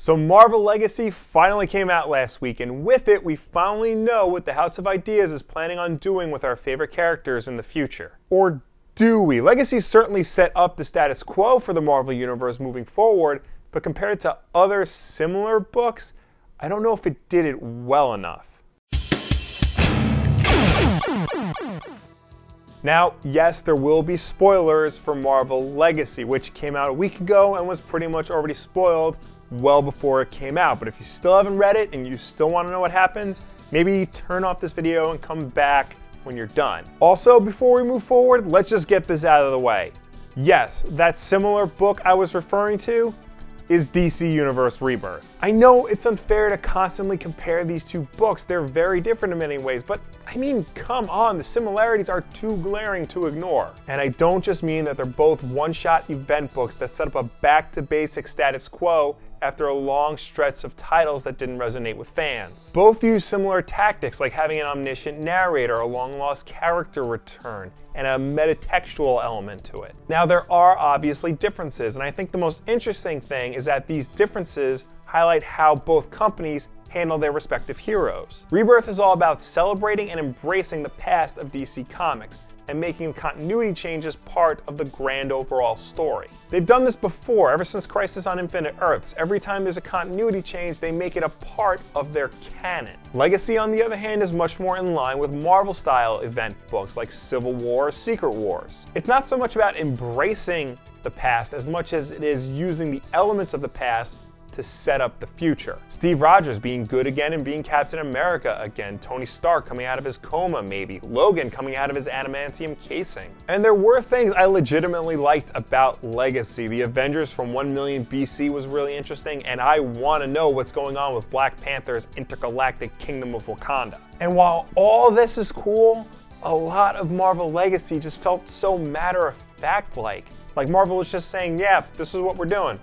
So Marvel Legacy finally came out last week, and with it, we finally know what the House of Ideas is planning on doing with our favorite characters in the future. Or do we? Legacy certainly set up the status quo for the Marvel Universe moving forward, but compared to other similar books, I don't know if it did it well enough. Now, yes, there will be spoilers for Marvel Legacy, which came out a week ago and was pretty much already spoiled well before it came out. But if you still haven't read it and you still want to know what happens, maybe turn off this video and come back when you're done. Also, before we move forward, let's just get this out of the way. Yes, that similar book I was referring to is DC Universe Rebirth. I know it's unfair to constantly compare these two books. They're very different in many ways, but I mean, come on, the similarities are too glaring to ignore. And I don't just mean that they're both one-shot event books that set up a back-to-basic status quo after a long stretch of titles that didn't resonate with fans. Both use similar tactics, like having an omniscient narrator, a long-lost character return, and a metatextual element to it. Now, there are obviously differences, and I think the most interesting thing is that these differences highlight how both companies handle their respective heroes. Rebirth is all about celebrating and embracing the past of DC Comics and making continuity changes part of the grand overall story. They've done this before, ever since Crisis on Infinite Earths. Every time there's a continuity change, they make it a part of their canon. Legacy, on the other hand, is much more in line with Marvel-style event books like Civil War or Secret Wars. It's not so much about embracing the past as much as it is using the elements of the past to set up the future. Steve Rogers being good again and being Captain America again, Tony Stark coming out of his coma maybe, Logan coming out of his adamantium casing. And there were things I legitimately liked about Legacy. The Avengers from 1 million BC was really interesting, and I want to know what's going on with Black Panther's intergalactic kingdom of Wakanda. And while all this is cool, a lot of Marvel Legacy just felt so matter-of-fact-like. Like Marvel was just saying, yeah, this is what we're doing.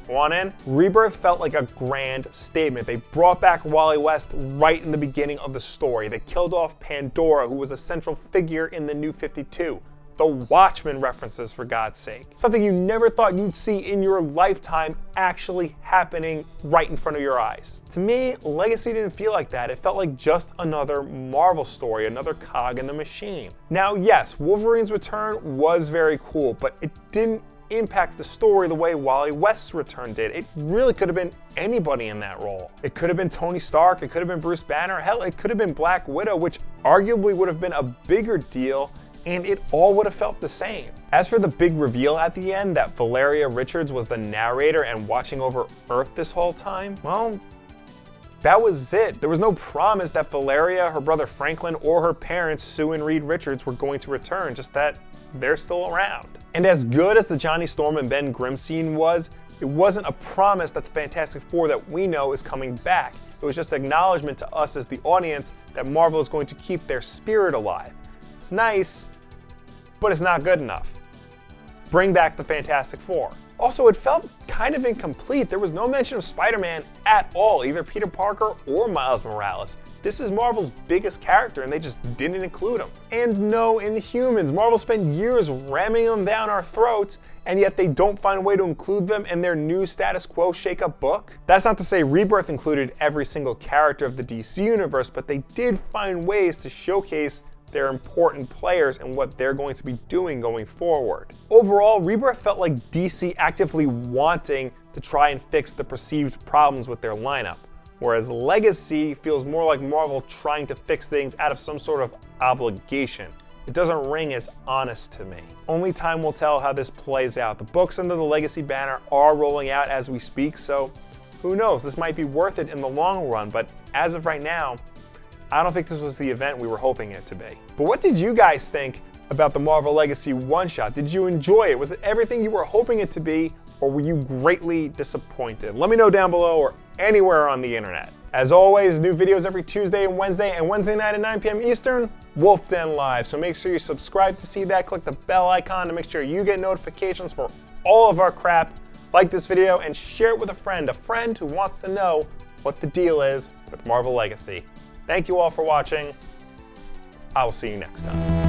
Want in? Rebirth felt like a grand statement. They brought back Wally West right in the beginning of the story. They killed off Pandora, who was a central figure in the New 52. The Watchmen references, for God's sake. Something you never thought you'd see in your lifetime actually happening right in front of your eyes. To me, Legacy didn't feel like that. It felt like just another Marvel story, another cog in the machine. Now, yes, Wolverine's return was very cool, but it didn't impact the story the way Wally West's return did. It really could have been anybody in that role. It could have been Tony Stark, it could have been Bruce Banner, hell, it could have been Black Widow, which arguably would have been a bigger deal, and it all would have felt the same. As for the big reveal at the end that Valeria Richards was the narrator and watching over Earth this whole time, well, that was it. There was no promise that Valeria, her brother Franklin, or her parents, Sue and Reed Richards, were going to return, just that they're still around. And as good as the Johnny Storm and Ben Grimm scene was, it wasn't a promise that the Fantastic Four that we know is coming back. It was just acknowledgement to us as the audience that Marvel is going to keep their spirit alive. It's nice, but it's not good enough. Bring back the Fantastic Four. Also, it felt kind of incomplete. There was no mention of Spider-Man at all, either Peter Parker or Miles Morales. This is Marvel's biggest character, and they just didn't include him. And no Inhumans. Marvel spent years ramming them down our throats, and yet they don't find a way to include them in their new status quo shake-up book. That's not to say Rebirth included every single character of the DC Universe, but they did find ways to showcase their important players and what they're going to be doing going forward. Overall, Rebirth felt like DC actively wanting to try and fix the perceived problems with their lineup, whereas Legacy feels more like Marvel trying to fix things out of some sort of obligation. It doesn't ring as honest to me. Only time will tell how this plays out. The books under the Legacy banner are rolling out as we speak, so who knows, this might be worth it in the long run, but as of right now, I don't think this was the event we were hoping it to be. But what did you guys think about the Marvel Legacy one-shot? Did you enjoy it? Was it everything you were hoping it to be, or were you greatly disappointed? Let me know down below or anywhere on the internet. As always, new videos every Tuesday and Wednesday night at 9 p.m. Eastern, Wulff Den Live. So make sure you subscribe to see that, click the bell icon to make sure you get notifications for all of our crap. Like this video and share it with a friend who wants to know what the deal is with Marvel Legacy. Thank you all for watching. I will see you next time.